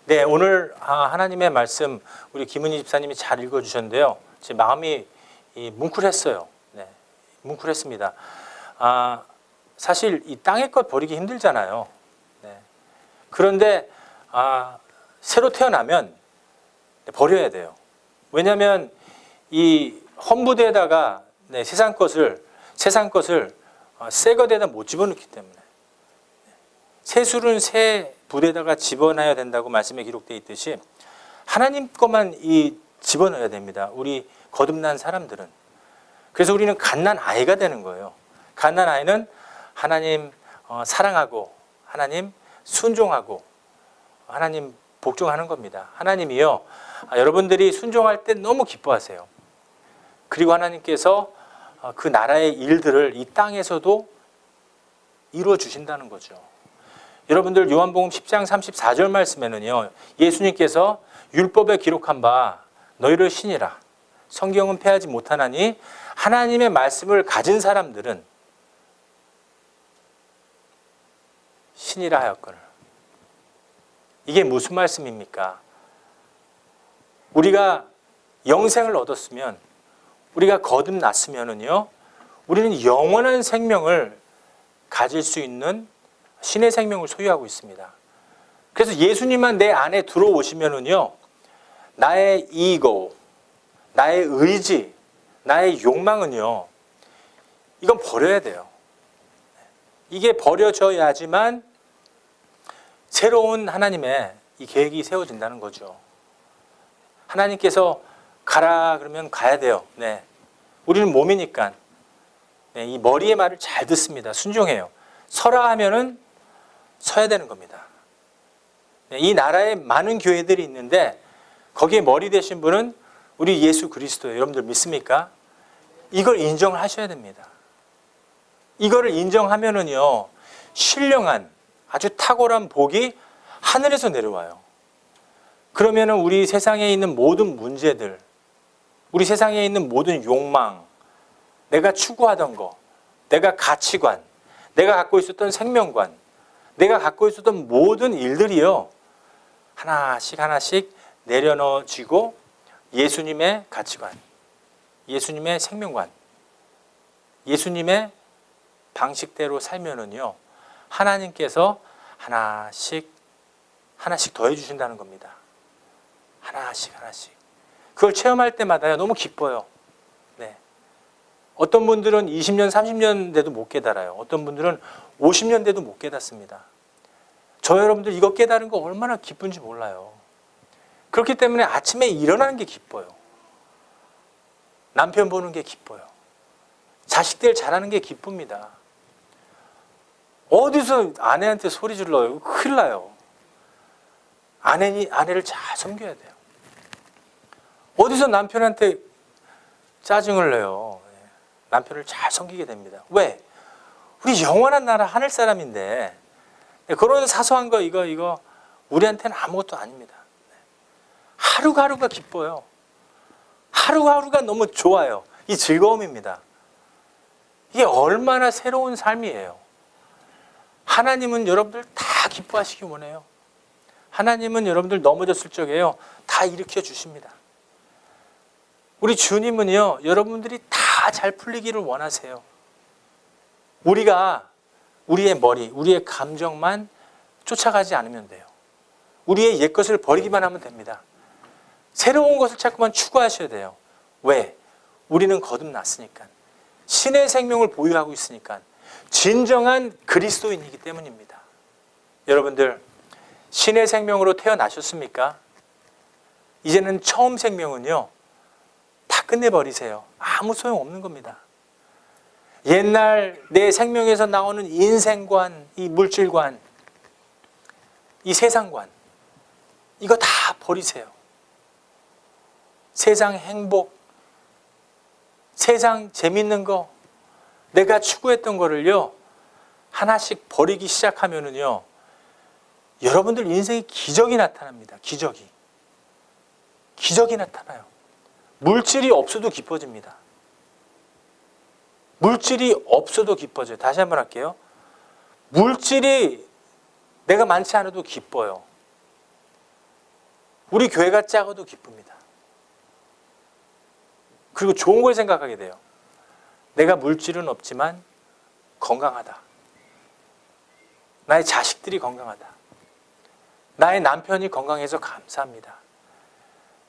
네, 오늘 하나님의 말씀 우리 김은희 집사님이 잘 읽어주셨는데요. 제 마음이 뭉클했어요. 네, 뭉클했습니다. 사실 이 땅의 것 버리기 힘들잖아요. 네. 그런데 새로 태어나면 버려야 돼요. 왜냐하면 이 헌부대에다가 세상 것을 새 것에다 못 집어넣기 때문에 새술은 새 부대에다가 집어넣어야 된다고 말씀에 기록되어 있듯이 하나님 것만 집어넣어야 됩니다. 우리 거듭난 사람들은. 그래서 우리는 갓난 아이가 되는 거예요. 갓난 아이는 하나님 사랑하고 하나님 순종하고 하나님 복종하는 겁니다. 하나님이요, 여러분들이 순종할 때 너무 기뻐하세요. 그리고 하나님께서 그 나라의 일들을 이 땅에서도 이루어 주신다는 거죠. 여러분들 요한복음 10장 34절 말씀에는요, 예수님께서 율법에 기록한 바 너희를 신이라 성경은 패하지 못하나니 하나님의 말씀을 가진 사람들은 신이라 하였거늘. 이게 무슨 말씀입니까? 우리가 영생을 얻었으면, 우리가 거듭났으면은요, 우리는 영원한 생명을 가질 수 있는 신의 생명을 소유하고 있습니다. 그래서 예수님만 내 안에 들어오시면은요, 나의 이고, 나의 의지, 나의 욕망은요, 이건 버려야 돼요. 이게 버려져야지만 새로운 하나님의 이 계획이 세워진다는 거죠. 하나님께서 가라 그러면 가야 돼요. 네. 우리는 몸이니까 이 머리의 말을 잘 듣습니다. 순종해요. 서라 하면은 서야 되는 겁니다. 이 나라에 많은 교회들이 있는데 거기에 머리 되신 분은 우리 예수 그리스도예요. 여러분들 믿습니까? 이걸 인정을 하셔야 됩니다. 이거를 인정하면은요, 신령한 아주 탁월한 복이 하늘에서 내려와요. 그러면은 우리 세상에 있는 모든 문제들, 우리 세상에 있는 모든 욕망, 내가 추구하던 거, 내가 가치관, 내가 갖고 있었던 생명관, 내가 갖고 있었던 모든 일들이요, 하나씩 하나씩 내려놓아지고 예수님의 가치관, 예수님의 생명관, 예수님의 방식대로 살면은요, 하나님께서 하나씩 더해 주신다는 겁니다. 하나씩. 그걸 체험할 때마다요, 너무 기뻐요. 네. 어떤 분들은 20년, 30년 돼도 못 깨달아요. 어떤 분들은 50년 돼도 못 깨닫습니다. 저 여러분들 이거 깨달은 거 얼마나 기쁜지 몰라요. 그렇기 때문에 아침에 일어나는 게 기뻐요. 남편 보는 게 기뻐요. 자식들 잘하는 게 기쁩니다. 어디서 아내한테 소리 질러요? 큰일 나요. 아내를 잘 섬겨야 돼요. 어디서 남편한테 짜증을 내요? 남편을 잘 섬기게 됩니다. 왜? 우리 영원한 나라 하늘 사람인데 그런 사소한 거 이거 우리한테는 아무것도 아닙니다. 하루하루가 기뻐요. 하루하루가 너무 좋아요. 이 즐거움입니다. 이게 얼마나 새로운 삶이에요. 하나님은 여러분들 다 기뻐하시기 원해요. 하나님은 여러분들 넘어졌을 적에요, 다 일으켜 주십니다. 우리 주님은요, 여러분들이 다 잘 풀리기를 원하세요. 우리가 우리의 머리, 우리의 감정만 쫓아가지 않으면 돼요. 우리의 옛 것을 버리기만 하면 됩니다. 새로운 것을 자꾸만 추구하셔야 돼요. 왜? 우리는 거듭났으니까. 신의 생명을 보유하고 있으니까. 진정한 그리스도인이기 때문입니다. 여러분들, 신의 생명으로 태어나셨습니까? 이제는 처음 생명은요, 다 끝내버리세요. 아무 소용없는 겁니다. 옛날 내 생명에서 나오는 인생관, 이 물질관, 이 세상관, 이거 다 버리세요. 세상 행복, 세상 재밌는 거, 내가 추구했던 거를요, 하나씩 버리기 시작하면은요, 여러분들 인생에 기적이 나타납니다. 기적이 나타나요. 물질이 없어도 기뻐집니다. 물질이 없어도 기뻐져요. 다시 한번 할게요. 물질이 내가 많지 않아도 기뻐요. 우리 교회가 작아도 기쁩니다. 그리고 좋은 걸 생각하게 돼요. 내가 물질은 없지만 건강하다. 나의 자식들이 건강하다. 나의 남편이 건강해서 감사합니다.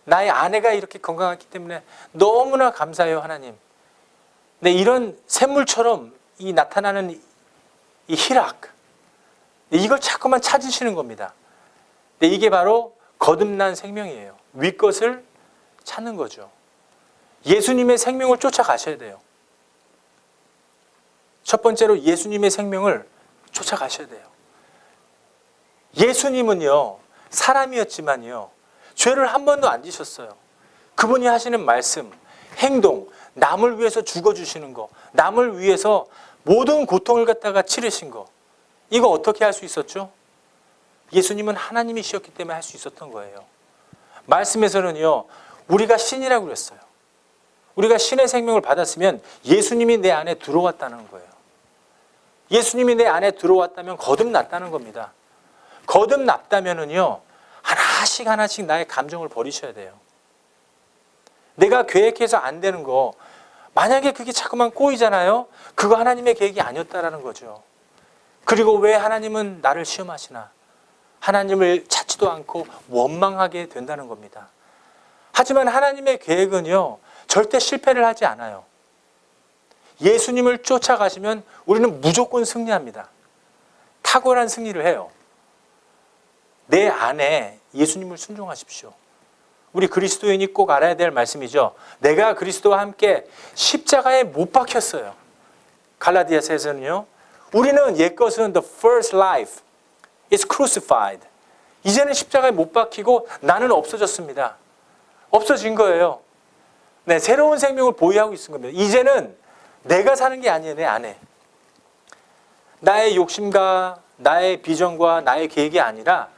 나의 아내가 이렇게 건강하기 때문에 너무나 감사해요, 하나님. 네, 이런 샘물처럼 이 나타나는 이 희락, 이걸 자꾸만 찾으시는 겁니다. 네, 이게 바로 거듭난 생명이에요. 윗것을 찾는 거죠. 예수님의 생명을 쫓아가셔야 돼요. 첫 번째로 예수님의 생명을 쫓아가셔야 돼요. 예수님은요, 사람이었지만요, 죄를 한 번도 안 지셨어요. 그분이 하시는 말씀, 행동, 남을 위해서 죽어주시는 거, 남을 위해서 모든 고통을 갖다가 치르신 거, 이거 어떻게 할 수 있었죠? 예수님은 하나님이셨기 때문에 할 수 있었던 거예요. 말씀에서는요, 우리가 신이라고 그랬어요. 우리가 신의 생명을 받았으면 예수님이 내 안에 들어왔다는 거예요. 예수님이 내 안에 들어왔다면 거듭났다는 겁니다. 거듭났다면은요, 하나씩 하나씩 나의 감정을 버리셔야 돼요. 내가 계획해서 안 되는 거, 만약에 그게 자꾸만 꼬이잖아요. 그거 하나님의 계획이 아니었다라는 거죠. 그리고 왜 하나님은 나를 시험하시나? 하나님을 찾지도 않고 원망하게 된다는 겁니다. 하지만 하나님의 계획은요, 절대 실패를 하지 않아요. 예수님을 쫓아가시면 우리는 무조건 승리합니다. 탁월한 승리를 해요. 내 안에 예수님을 순종하십시오. 우리 그리스도인이 꼭 알아야 될 말씀이죠. 내가 그리스도와 함께 십자가에 못 박혔어요. 갈라디아서에서는요, 우리는 옛것은 the first life is crucified. 이제는 십자가에 못 박히고 나는 없어졌습니다. 없어진 거예요. 네, 새로운 생명을 보유하고 있는 겁니다. 이제는 내가 사는 게 아니에요. 내 안에. 나의 욕심과 나의 비전과 나의 계획이 아니라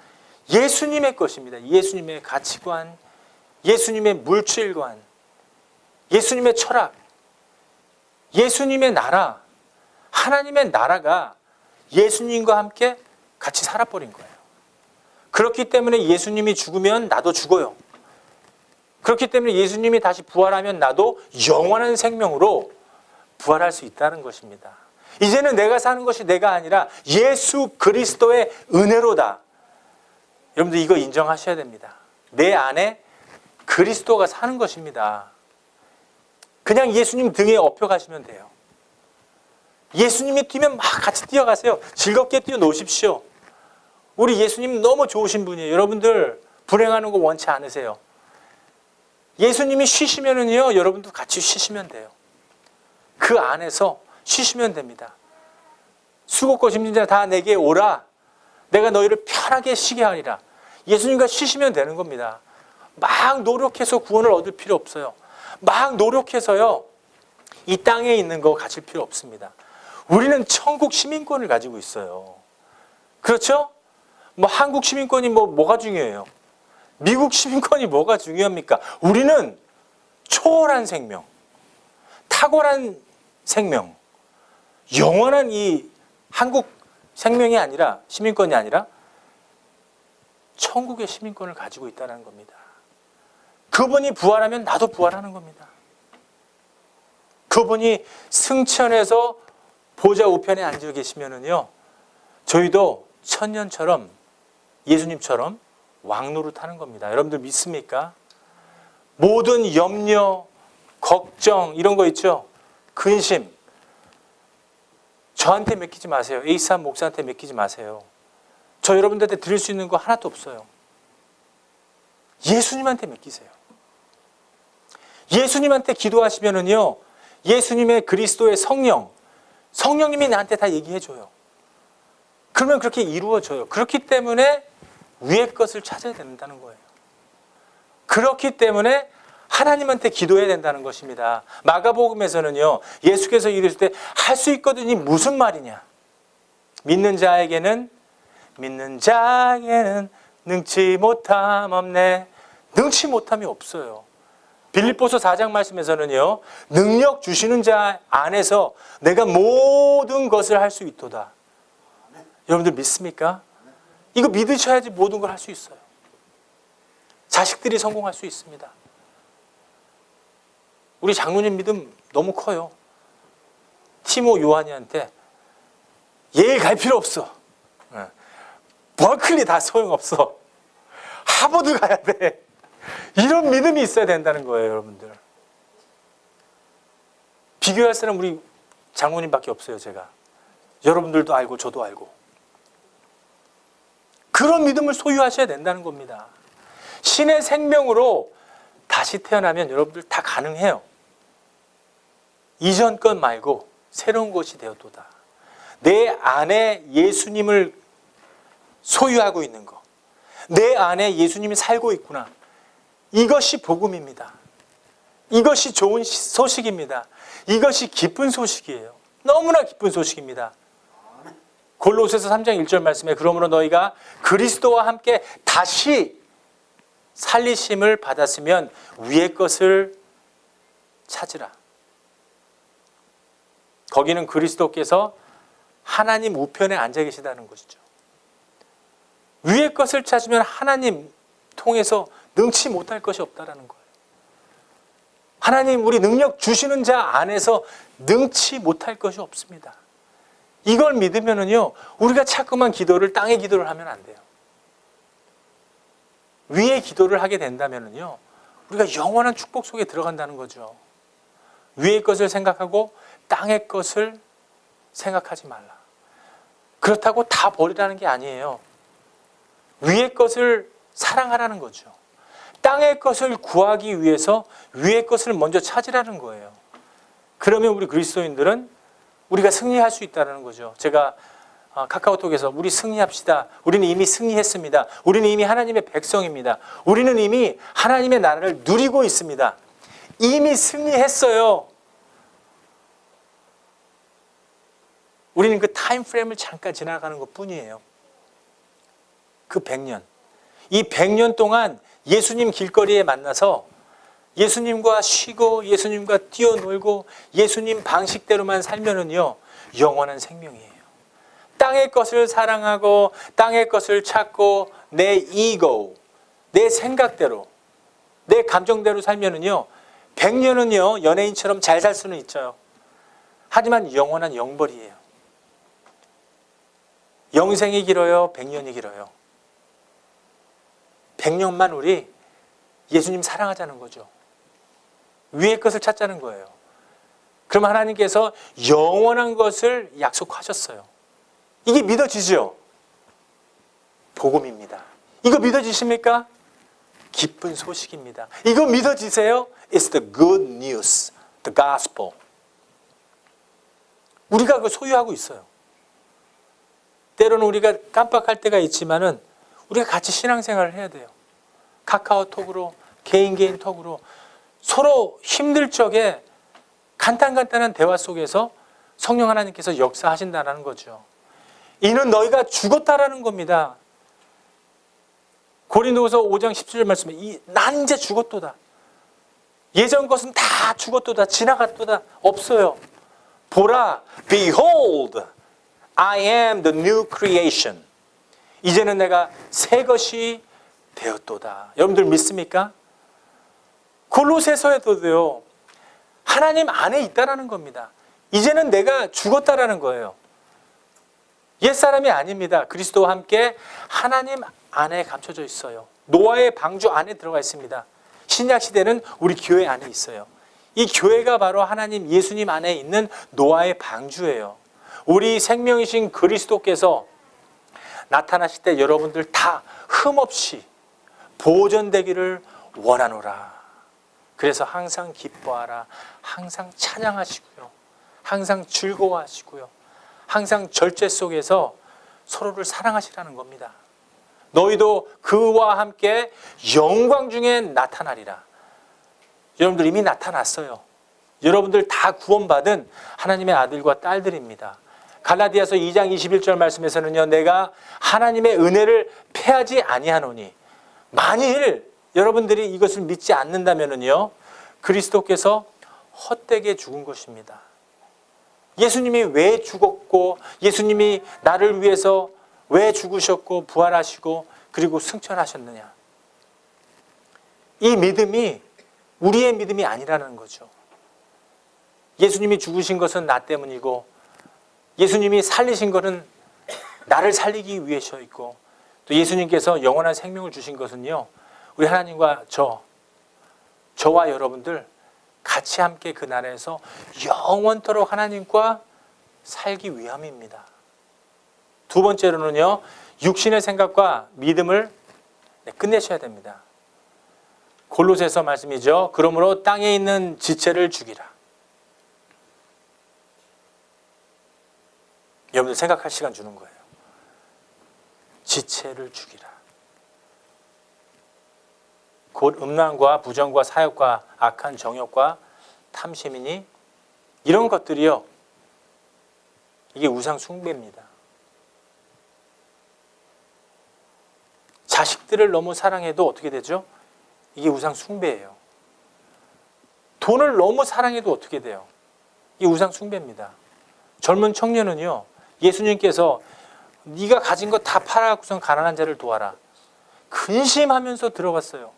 예수님의 것입니다. 예수님의 가치관, 예수님의 물질관, 예수님의 철학, 예수님의 나라, 하나님의 나라가 예수님과 함께 같이 살아버린 거예요. 그렇기 때문에 예수님이 죽으면 나도 죽어요. 그렇기 때문에 예수님이 다시 부활하면 나도 영원한 생명으로 부활할 수 있다는 것입니다. 이제는 내가 사는 것이 내가 아니라 예수 그리스도의 은혜로다. 여러분들 이거 인정하셔야 됩니다. 내 안에 그리스도가 사는 것입니다. 그냥 예수님 등에 업혀 가시면 돼요. 예수님이 뛰면 막 같이 뛰어가세요. 즐겁게 뛰어노십시오. 우리 예수님 너무 좋으신 분이에요. 여러분들 불행하는 거 원치 않으세요. 예수님이 쉬시면은요, 여러분도 같이 쉬시면 돼요. 그 안에서 쉬시면 됩니다. 수고고 힘든 자 다 내게 오라. 내가 너희를 편하게 쉬게 하리라. 예수님과 쉬시면 되는 겁니다. 막 노력해서 구원을 얻을 필요 없어요. 막 노력해서요, 이 땅에 있는 거 가질 필요 없습니다. 우리는 천국 시민권을 가지고 있어요. 그렇죠? 뭐 한국 시민권이 뭐가 중요해요? 미국 시민권이 뭐가 중요합니까? 우리는 초월한 생명, 탁월한 생명, 영원한 이 한국 생명이 아니라, 시민권이 아니라 천국의 시민권을 가지고 있다는 겁니다. 그분이 부활하면 나도 부활하는 겁니다. 그분이 승천해서 보좌 우편에 앉아 계시면은요, 저희도 천년처럼 예수님처럼 왕노릇하는 겁니다. 여러분들 믿습니까? 모든 염려, 걱정 이런 거 있죠? 근심 저한테 맡기지 마세요. 에이스한 목사한테 맡기지 마세요. 저 여러분들한테 드릴 수 있는 거 하나도 없어요. 예수님한테 맡기세요. 예수님한테 기도하시면은요, 예수님의 그리스도의 성령님이 나한테 다 얘기해줘요. 그러면 그렇게 이루어져요. 그렇기 때문에 위의 것을 찾아야 된다는 거예요. 그렇기 때문에 하나님한테 기도해야 된다는 것입니다. 마가복음에서는요, 예수께서 이르실 때 할 수 있거든이 무슨 말이냐? 믿는 자에게는 능치 못함 없네. 능치 못함이 없어요. 빌립보서 4장 말씀에서는요, 능력 주시는 자 안에서 내가 모든 것을 할 수 있도다. 여러분들 믿습니까? 이거 믿으셔야지 모든 걸 할 수 있어요. 자식들이 성공할 수 있습니다. 우리 장로님 믿음 너무 커요. 티모 요한이한테 예일 갈 필요 없어. 버클리 다 소용없어. 하버드 가야 돼. 이런 믿음이 있어야 된다는 거예요, 여러분들. 비교할 사람 우리 장로님밖에 없어요, 제가. 여러분들도 알고 저도 알고. 그런 믿음을 소유하셔야 된다는 겁니다. 신의 생명으로 다시 태어나면 여러분들 다 가능해요. 이전 것 말고 새로운 것이 되었도다. 내 안에 예수님을 소유하고 있는 것. 내 안에 예수님이 살고 있구나. 이것이 복음입니다. 이것이 좋은 소식입니다. 이것이 기쁜 소식이에요. 너무나 기쁜 소식입니다. 골로새서 3장 1절 말씀에 그러므로 너희가 그리스도와 함께 다시 살리심을 받았으면 위의 것을 찾으라. 거기는 그리스도께서 하나님 우편에 앉아 계시다는 것이죠. 위의 것을 찾으면 하나님 통해서 능치 못할 것이 없다라는 거예요. 하나님 우리 능력 주시는 자 안에서 능치 못할 것이 없습니다. 이걸 믿으면은요, 우리가 자꾸만 기도를 땅의 기도를 하면 안 돼요. 위의 기도를 하게 된다면은요, 우리가 영원한 축복 속에 들어간다는 거죠. 위의 것을 생각하고 땅의 것을 생각하지 말라. 그렇다고 다 버리라는 게 아니에요. 위의 것을 사랑하라는 거죠. 땅의 것을 구하기 위해서 위의 것을 먼저 찾으라는 거예요. 그러면 우리 그리스도인들은 우리가 승리할 수 있다는 거죠. 제가 카카오톡에서 우리 승리합시다. 우리는 이미 승리했습니다. 우리는 이미 하나님의 백성입니다. 우리는 이미 하나님의 나라를 누리고 있습니다. 이미 승리했어요. 우리는 그 타임 프레임을 잠깐 지나가는 것 뿐이에요. 그 100년. 이 100년 동안 예수님 길거리에 만나서 예수님과 쉬고 예수님과 뛰어놀고 예수님 방식대로만 살면은요, 영원한 생명이에요. 땅의 것을 사랑하고 땅의 것을 찾고 내 이고, 내 생각대로, 내 감정대로 살면은요, 100년은요, 연예인처럼 잘 살 수는 있죠. 하지만 영원한 영벌이에요. 영생이 길어요? 100년이 길어요? 100년만 우리 예수님 사랑하자는 거죠. 위의 것을 찾자는 거예요. 그럼 하나님께서 영원한 것을 약속하셨어요. 이게 믿어지죠? 복음입니다. 이거 믿어지십니까? 기쁜 소식입니다. 이거 믿어지세요? It's the good news, the gospel. 우리가 그걸 소유하고 있어요. 때로는 우리가 깜빡할 때가 있지만은 우리가 같이 신앙생활을 해야 돼요. 카카오톡으로, 개인 톡으로 서로 힘들 적에 간단한 대화 속에서 성령 하나님께서 역사하신다는 거죠. 이는 너희가 죽었다라는 겁니다. 고린도후서 5장 17절 말씀에 난 이제 죽었도다. 예전 것은 다 죽었도다. 지나갔도다. 없어요. 보라, behold, I am the new creation. 이제는 내가 새 것이 되었도다. 여러분들 믿습니까? 골로새서에도요, 하나님 안에 있다라는 겁니다. 이제는 내가 죽었다라는 거예요. 옛사람이 아닙니다. 그리스도와 함께 하나님 안에 감춰져 있어요. 노아의 방주 안에 들어가 있습니다. 신약 시대는 우리 교회 안에 있어요. 이 교회가 바로 하나님 예수님 안에 있는 노아의 방주예요. 우리 생명이신 그리스도께서 나타나실 때 여러분들 다 흠없이 보존되기를 원하노라. 그래서 항상 기뻐하라. 항상 찬양하시고요. 항상 즐거워하시고요. 항상 절제 속에서 서로를 사랑하시라는 겁니다. 너희도 그와 함께 영광 중에 나타나리라. 여러분들 이미 나타났어요. 여러분들 다 구원받은 하나님의 아들과 딸들입니다. 갈라디아서 2장 21절 말씀에서는요, 내가 하나님의 은혜를 패하지 아니하노니, 만일 여러분들이 이것을 믿지 않는다면요, 그리스도께서 헛되게 죽은 것입니다. 예수님이 왜 죽었고, 예수님이 나를 위해서 왜 죽으셨고 부활하시고 그리고 승천하셨느냐? 이 믿음이 우리의 믿음이 아니라는 거죠. 예수님이 죽으신 것은 나 때문이고 예수님이 살리신 것은 나를 살리기 위해서있고 또 예수님께서 영원한 생명을 주신 것은요, 우리 하나님과 저와 여러분들 같이 함께 그 나라에서 영원토록 하나님과 살기 위함입니다. 두 번째로는요, 육신의 생각과 믿음을 끝내셔야 됩니다. 골로새서 말씀이죠. 그러므로 땅에 있는 지체를 죽이라. 여러분들 생각할 시간 주는 거예요. 지체를 죽이라. 곧 음란과 부정과 사욕과 악한 정욕과 탐심이니 이런 것들이요, 이게 우상 숭배입니다. 자식들을 너무 사랑해도 어떻게 되죠? 이게 우상 숭배예요. 돈을 너무 사랑해도 어떻게 돼요? 이게 우상 숭배입니다. 젊은 청년은요, 예수님께서 네가 가진 거 다 팔아갖고선 가난한 자를 도와라. 근심하면서 들어갔어요.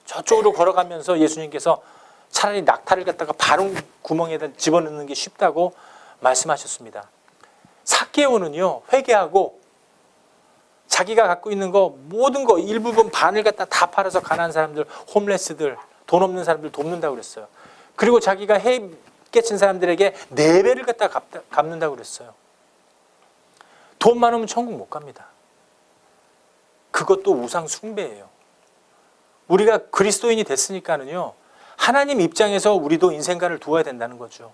저쪽으로 걸어가면서 예수님께서 차라리 낙타를 갖다가 바로 구멍에다 집어넣는 게 쉽다고 말씀하셨습니다. 삭개오는요, 회개하고 자기가 갖고 있는 거 모든 거 일부분 반을 갖다 다 팔아서 가난한 사람들, 홈레스들, 돈 없는 사람들 돕는다고 그랬어요. 그리고 자기가 해 깨친 사람들에게 4배를 갖다 갚는다고 그랬어요. 돈 많으면 천국 못 갑니다. 그것도 우상 숭배예요. 우리가 그리스도인이 됐으니까는요, 하나님 입장에서 우리도 인생관을 두어야 된다는 거죠.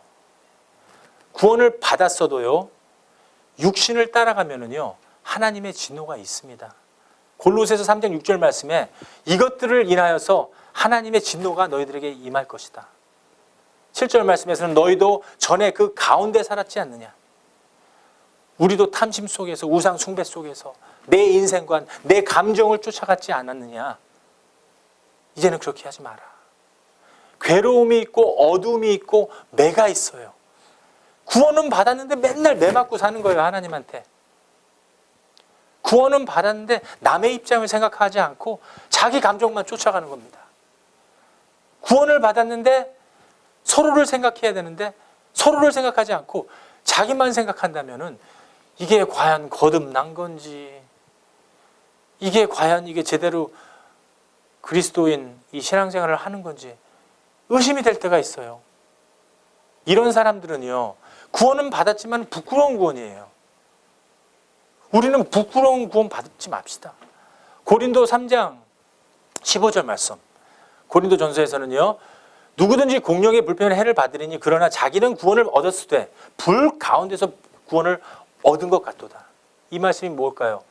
구원을 받았어도요, 육신을 따라가면은요, 하나님의 진노가 있습니다. 골로새서 3장 6절 말씀에 이것들을 인하여서 하나님의 진노가 너희들에게 임할 것이다. 7절 말씀에서는 너희도 전에 그 가운데 살았지 않느냐. 우리도 탐심 속에서 우상 숭배 속에서 내 인생관, 내 감정을 쫓아갔지 않았느냐. 이제는 그렇게 하지 마라. 괴로움이 있고 어둠이 있고 매가 있어요. 구원은 받았는데 맨날 매 맞고 사는 거예요, 하나님한테. 구원은 받았는데 남의 입장을 생각하지 않고 자기 감정만 쫓아가는 겁니다. 구원을 받았는데 서로를 생각해야 되는데 서로를 생각하지 않고 자기만 생각한다면은 이게 과연 거듭난 건지, 이게 과연 이게 제대로 그리스도인 이 신앙생활을 하는 건지 의심이 될 때가 있어요. 이런 사람들은요, 구원은 받았지만 부끄러운 구원이에요. 우리는 부끄러운 구원 받지 맙시다. 고린도 3장 15절 말씀. 고린도 전서에서는요, 누구든지 공령의 불편한 해를 받으리니 그러나 자기는 구원을 얻었을 때 불 가운데서 구원을 얻은 것 같도다. 이 말씀이 뭘까요?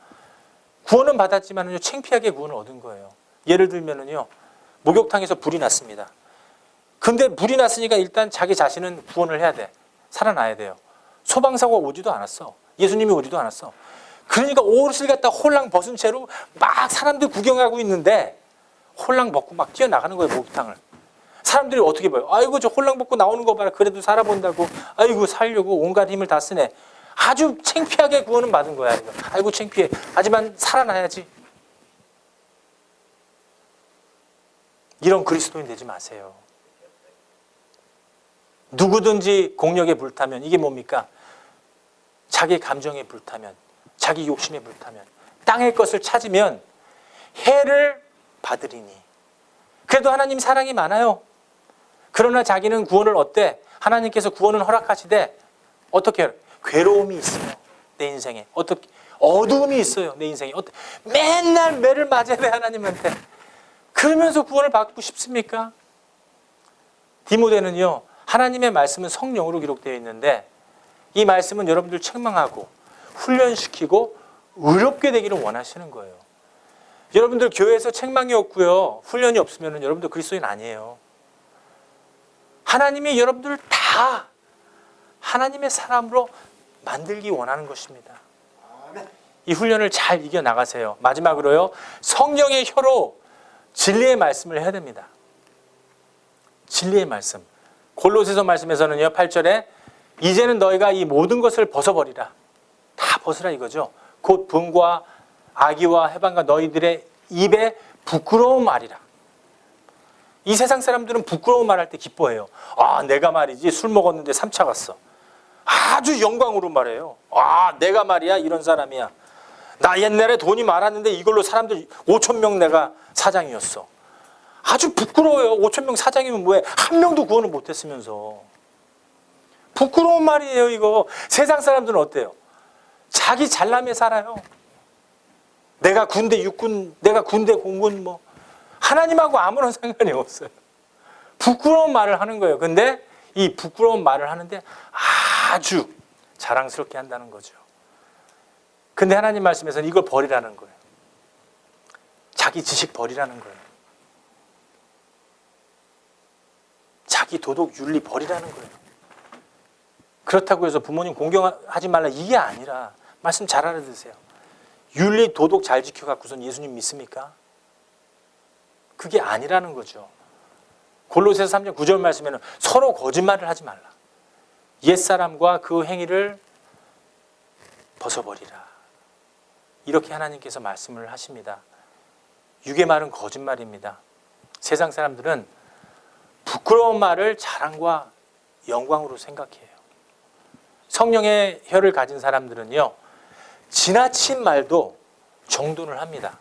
구원은 받았지만은요, 창피하게 구원을 얻은 거예요. 예를 들면은요, 목욕탕에서 불이 났습니다. 근데 불이 났으니까 일단 자기 자신은 구원을 해야 돼. 살아나야 돼요. 소방사고가 오지도 않았어. 예수님이 오지도 않았어. 그러니까 옷을 갖다 홀랑 벗은 채로 막 사람들 구경하고 있는데 홀랑 벗고 막 뛰어나가는 거예요, 목욕탕을. 사람들이 어떻게 봐요? 아이고, 저 홀랑 벗고 나오는 거 봐라. 그래도 살아본다고. 아이고, 살려고 온갖 힘을 다 쓰네. 아주 창피하게 구원은 받은 거야. 이거. 아이고, 창피해. 하지만 살아나야지. 이런 그리스도인 되지 마세요. 누구든지 공력에 불타면 이게 뭡니까? 자기 감정에 불타면, 자기 욕심에 불타면, 땅의 것을 찾으면 해를 받으리니. 그래도 하나님 사랑이 많아요. 그러나 자기는 구원을 얻되 하나님께서 구원을 허락하시되 어떻게 해요? 괴로움이 있어요. 내 인생에. 어떻게 어두움이 있어요. 내 인생에. 맨날 매를 맞아야 돼, 하나님한테. 그러면서 구원을 받고 싶습니까? 디모데는요, 하나님의 말씀은 성령으로 기록되어 있는데 이 말씀은 여러분들 책망하고 훈련시키고 의롭게 되기를 원하시는 거예요. 여러분들 교회에서 책망이 없고요, 훈련이 없으면 여러분들 그리스도인 아니에요. 하나님이 여러분들을 다 하나님의 사람으로 만들기 원하는 것입니다. 이 훈련을 잘 이겨나가세요. 마지막으로요, 성령의 혀로 진리의 말씀을 해야 됩니다. 진리의 말씀. 골로새서 말씀에서는요, 8절에 이제는 너희가 이 모든 것을 벗어버리라. 다 벗으라 이거죠. 곧 분과 악의와 해방과 너희들의 입에 부끄러운 말이라. 이 세상 사람들은 부끄러운 말할 때 기뻐해요. 아, 내가 말이지 술 먹었는데 3차 갔어. 아주 영광으로 말해요. 아, 내가 말이야 이런 사람이야. 나 옛날에 돈이 많았는데 이걸로 사람들 5천 명 내가 사장이었어. 아주 부끄러워요. 5천 명 사장이면 뭐해? 한 명도 구원을 못했으면서. 부끄러운 말이에요 이거. 세상 사람들은 어때요? 자기 잘남에 살아요. 내가 군대 육군, 내가 군대 공군 뭐 하나님하고 아무런 상관이 없어요. 부끄러운 말을 하는 거예요. 근데 이 부끄러운 말을 하는데 아주 자랑스럽게 한다는 거죠. 근데 하나님 말씀에서는 이걸 버리라는 거예요. 자기 지식 버리라는 거예요. 자기 도덕 윤리 버리라는 거예요. 그렇다고 해서 부모님 공경하지 말라 이게 아니라 말씀 잘 알아들으세요. 윤리 도덕 잘 지켜갖고선 예수님 믿습니까? 그게 아니라는 거죠. 골로새서 3장 9절 말씀에는 서로 거짓말을 하지 말라. 옛사람과 그 행위를 벗어버리라. 이렇게 하나님께서 말씀을 하십니다. 육의 말은 거짓말입니다. 세상 사람들은 부끄러운 말을 자랑과 영광으로 생각해요. 성령의 혀를 가진 사람들은요, 지나친 말도 정돈을 합니다.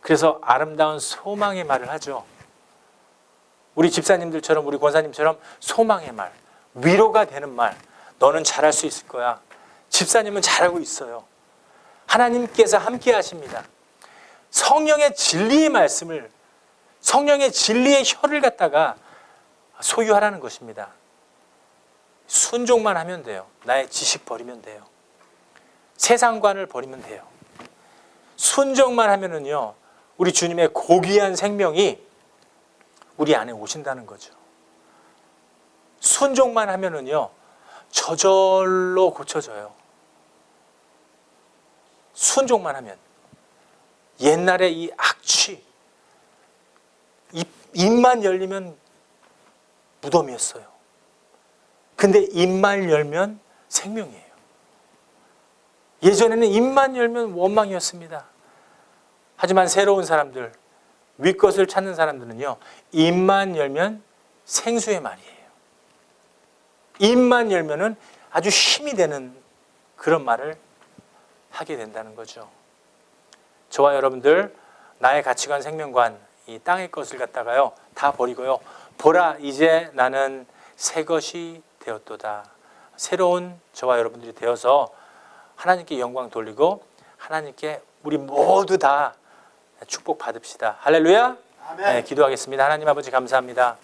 그래서 아름다운 소망의 말을 하죠. 우리 집사님들처럼, 우리 권사님처럼 소망의 말, 위로가 되는 말, 너는 잘할 수 있을 거야. 집사님은 잘하고 있어요. 하나님께서 함께 하십니다. 성령의 진리의 말씀을, 성령의 진리의 혀를 갖다가 소유하라는 것입니다. 순종만 하면 돼요. 나의 지식 버리면 돼요. 세상관을 버리면 돼요. 순종만 하면은요, 우리 주님의 고귀한 생명이 우리 안에 오신다는 거죠. 순종만 하면은요, 저절로 고쳐져요. 순종만 하면. 옛날에 이 악취, 입만 열리면 무덤이었어요. 근데 입만 열면 생명이에요. 예전에는 입만 열면 원망이었습니다. 하지만 새로운 사람들, 윗것을 찾는 사람들은요, 입만 열면 생수의 말이에요. 입만 열면은 아주 힘이 되는 그런 말을 하게 된다는 거죠. 저와 여러분들, 나의 가치관, 생명관, 이 땅의 것을 갖다가요, 다 버리고요. 보라, 이제 나는 새 것이 되었도다. 새로운 저와 여러분들이 되어서 하나님께 영광 돌리고 하나님께 우리 모두 다 축복 받읍시다. 할렐루야. 아멘. 네, 기도하겠습니다. 하나님 아버지 감사합니다.